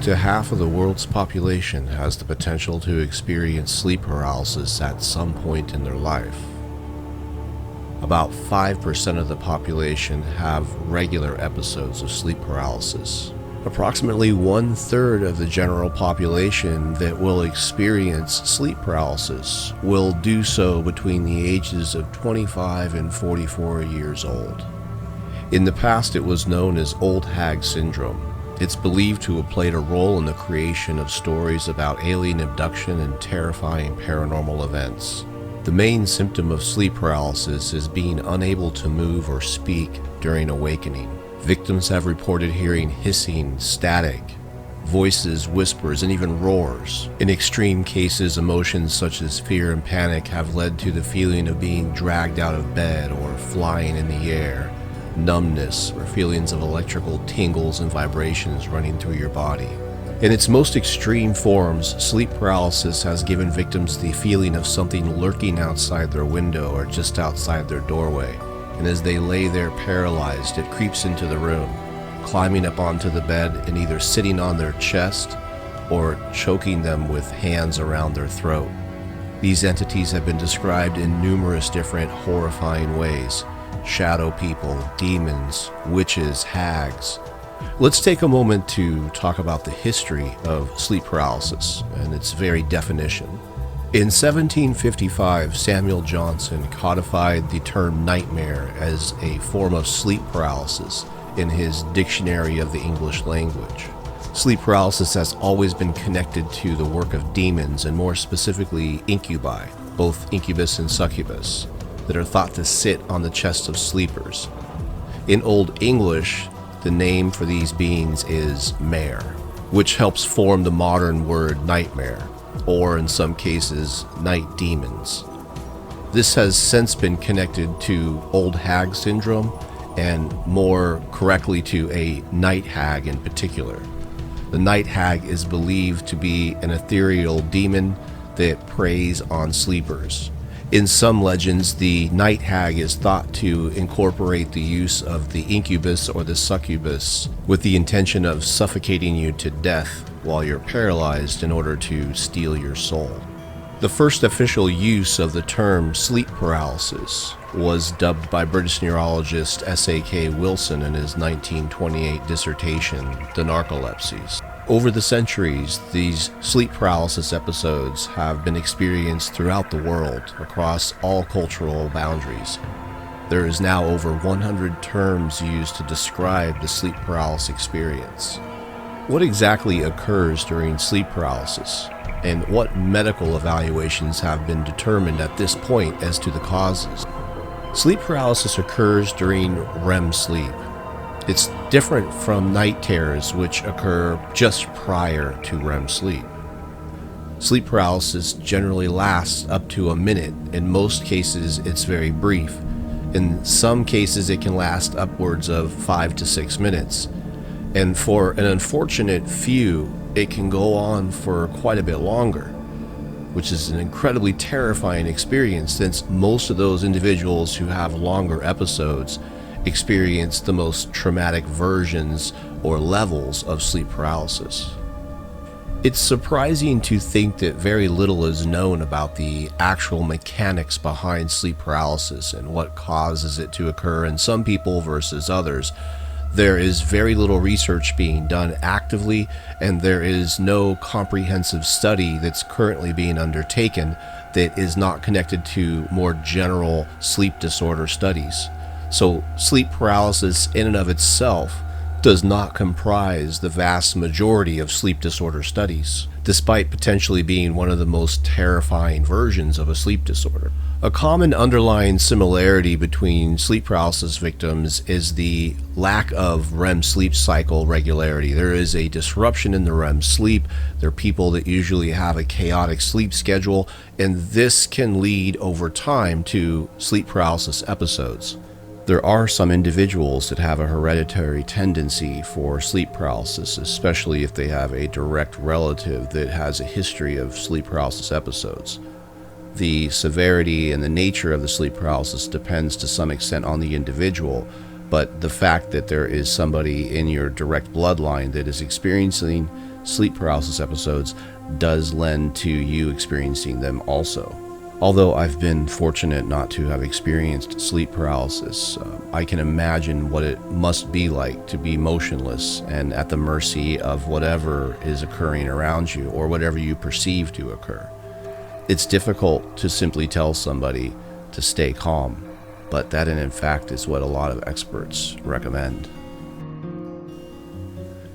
to half of the world's population has the potential to experience sleep paralysis at some point in their life. About 5% of the population have regular episodes of sleep paralysis. Approximately 1/3 of the general population that will experience sleep paralysis will do so between the ages of 25 and 44 years old. In the past, it was known as old hag syndrome. It's believed to have played a role in the creation of stories about alien abduction and terrifying paranormal events. The main symptom of sleep paralysis is being unable to move or speak during awakening. Victims have reported hearing hissing, static, voices, whispers, and even roars. In extreme cases, emotions such as fear and panic have led to the feeling of being dragged out of bed or flying in the air, numbness, or feelings of electrical tingles and vibrations running through your body. In its most extreme forms, sleep paralysis has given victims the feeling of something lurking outside their window or just outside their doorway. And as they lay there paralyzed, it creeps into the room, climbing up onto the bed and either sitting on their chest or choking them with hands around their throat. These entities have been described in numerous different horrifying ways: shadow people, demons, witches, hags. Let's take a moment to talk about the history of sleep paralysis and its very definition. In 1755, Samuel Johnson codified the term nightmare as a form of sleep paralysis in his Dictionary of the English Language. Sleep paralysis has always been connected to the work of demons, and more specifically incubi, both incubus and succubus, that are thought to sit on the chests of sleepers. In Old English, the name for these beings is mære, which helps form the modern word nightmare, or in some cases, night demons. This has since been connected to old hag syndrome, and more correctly to a night hag in particular. The night hag is believed to be an ethereal demon that preys on sleepers. In some legends, the night hag is thought to incorporate the use of the incubus or the succubus with the intention of suffocating you to death while you're paralyzed in order to steal your soul. The first official use of the term sleep paralysis was dubbed by British neurologist S.A.K. Wilson in his 1928 dissertation, The Narcolepsies. Over the centuries, these sleep paralysis episodes have been experienced throughout the world, across all cultural boundaries. There is now over 100 terms used to describe the sleep paralysis experience. What exactly occurs during sleep paralysis, and what medical evaluations have been determined at this point as to the causes? Sleep paralysis occurs during REM sleep. It's different from night terrors, which occur just prior to REM sleep. Sleep paralysis generally lasts up to a minute. In most cases, it's very brief. In some cases, it can last upwards of 5 to 6 minutes. And for an unfortunate few, it can go on for quite a bit longer, which is an incredibly terrifying experience, since most of those individuals who have longer episodes experience the most traumatic versions or levels of sleep paralysis. It's surprising to think that very little is known about the actual mechanics behind sleep paralysis and what causes it to occur in some people versus others. There is very little research being done actively, and there is no comprehensive study that's currently being undertaken that is not connected to more general sleep disorder studies. So sleep paralysis in and of itself does not comprise the vast majority of sleep disorder studies, despite potentially being one of the most terrifying versions of a sleep disorder. A common underlying similarity between sleep paralysis victims is the lack of REM sleep cycle regularity. There is a disruption in the REM sleep. There are people that usually have a chaotic sleep schedule, and this can lead over time to sleep paralysis episodes. There are some individuals that have a hereditary tendency for sleep paralysis, especially if they have a direct relative that has a history of sleep paralysis episodes. The severity and the nature of the sleep paralysis depends to some extent on the individual, but the fact that there is somebody in your direct bloodline that is experiencing sleep paralysis episodes does lend to you experiencing them also. Although I've been fortunate not to have experienced sleep paralysis, I can imagine what it must be like to be motionless and at the mercy of whatever is occurring around you or whatever you perceive to occur. It's difficult to simply tell somebody to stay calm, but that in fact is what a lot of experts recommend.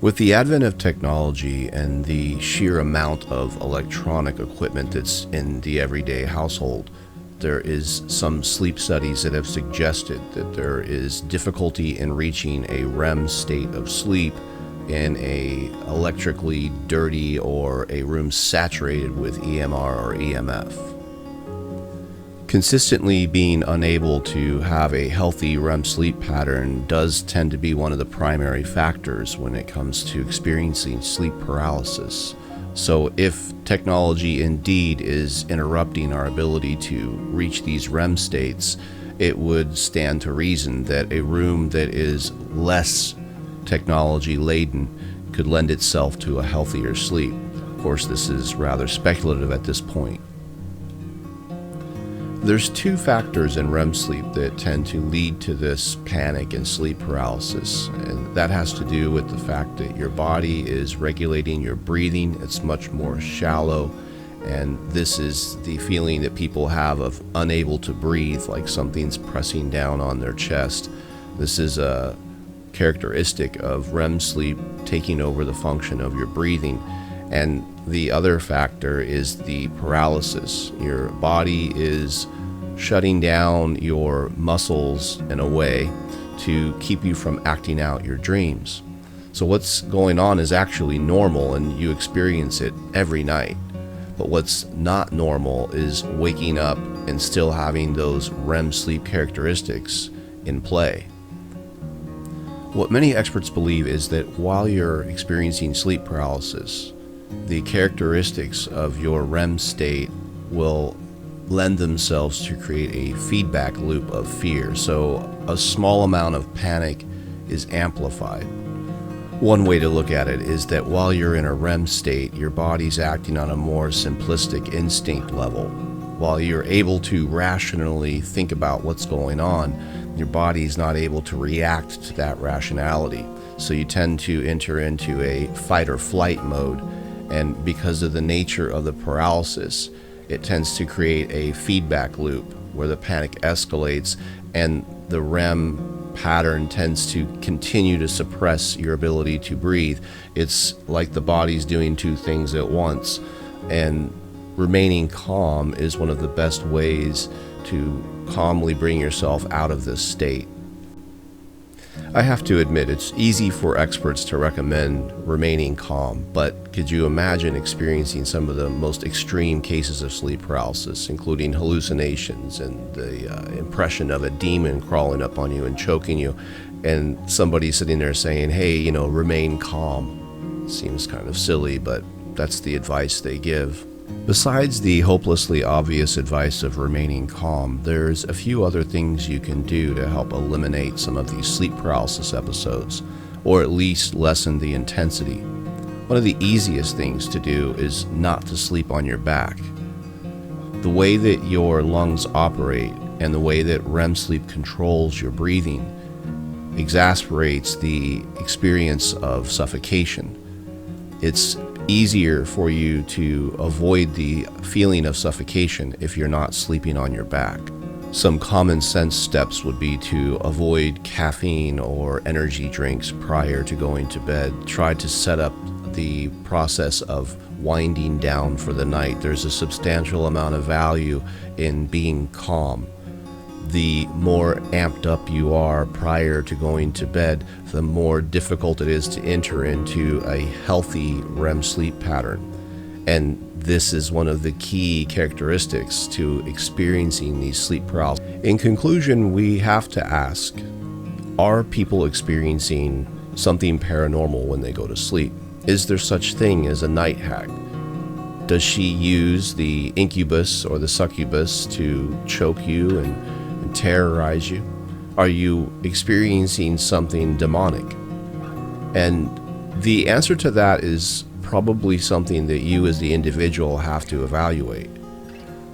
With the advent of technology and the sheer amount of electronic equipment that's in the everyday household, there is some sleep studies that have suggested that there is difficulty in reaching a REM state of sleep in a electrically dirty or a room saturated with EMR or EMF. Consistently being unable to have a healthy REM sleep pattern does tend to be one of the primary factors when it comes to experiencing sleep paralysis. So if technology indeed is interrupting our ability to reach these REM states, it would stand to reason that a room that is less technology laden could lend itself to a healthier sleep. Of course, this is rather speculative at this point. There's two factors in REM sleep that tend to lead to this panic and sleep paralysis, and that has to do with the fact that your body is regulating your breathing. It's much more shallow, and this is the feeling that people have of unable to breathe, like something's pressing down on their chest. This is a characteristic of REM sleep taking over the function of your breathing. And the other factor is the paralysis. Your body is shutting down your muscles in a way to keep you from acting out your dreams. So what's going on is actually normal and you experience it every night. But what's not normal is waking up and still having those REM sleep characteristics in play. What many experts believe is that while you're experiencing sleep paralysis, the characteristics of your REM state will lend themselves to create a feedback loop of fear. So a small amount of panic is amplified. One way to look at it is that while you're in a REM state, your body's acting on a more simplistic instinct level. While you're able to rationally think about what's going on, your body's not able to react to that rationality. So you tend to enter into a fight or flight mode. And because of the nature of the paralysis, it tends to create a feedback loop where the panic escalates and the REM pattern tends to continue to suppress your ability to breathe. It's like the body's doing two things at once, and remaining calm is one of the best ways to calmly bring yourself out of this state. I have to admit, it's easy for experts to recommend remaining calm, but could you imagine experiencing some of the most extreme cases of sleep paralysis, including hallucinations and the impression of a demon crawling up on you and choking you, and somebody sitting there saying, hey, remain calm? Seems kind of silly, but that's the advice they give. Besides the hopelessly obvious advice of remaining calm, there's a few other things you can do to help eliminate some of these sleep paralysis episodes, or at least lessen the intensity. One of the easiest things to do is not to sleep on your back. The way that your lungs operate and the way that REM sleep controls your breathing exasperates the experience of suffocation. It's easier for you to avoid the feeling of suffocation if you're not sleeping on your back. Some common sense steps would be to avoid caffeine or energy drinks prior to going to bed. Try to set up the process of winding down for the night. There's a substantial amount of value in being calm. The more amped up you are prior to going to bed, the more difficult it is to enter into a healthy REM sleep pattern. And this is one of the key characteristics to experiencing these sleep paralysis. In conclusion, we have to ask, are people experiencing something paranormal when they go to sleep? Is there such thing as a night hag? Does she use the incubus or the succubus to choke you and terrorize you? Are you experiencing something demonic? And the answer to that is probably something that you as the individual have to evaluate.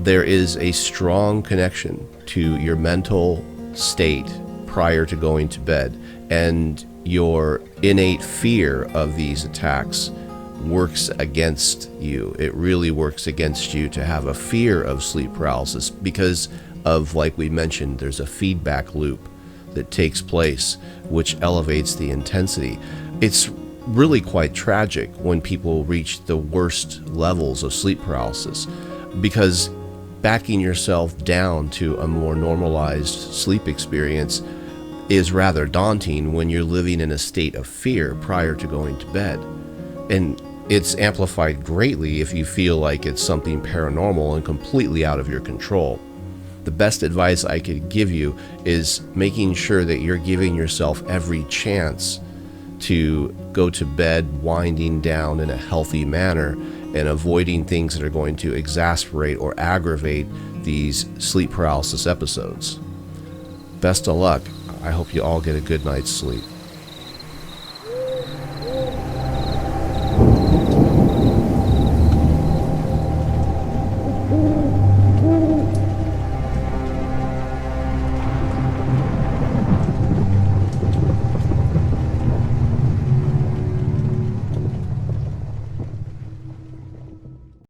There is a strong connection to your mental state prior to going to bed, and your innate fear of these attacks works against you. It really works against you to have a fear of sleep paralysis because of, like we mentioned, there's a feedback loop that takes place which elevates the intensity. It's really quite tragic when people reach the worst levels of sleep paralysis, because backing yourself down to a more normalized sleep experience is rather daunting when you're living in a state of fear prior to going to bed. And it's amplified greatly if you feel like it's something paranormal and completely out of your control. The best advice I could give you is making sure that you're giving yourself every chance to go to bed winding down in a healthy manner and avoiding things that are going to exasperate or aggravate these sleep paralysis episodes. Best of luck. I hope you all get a good night's sleep.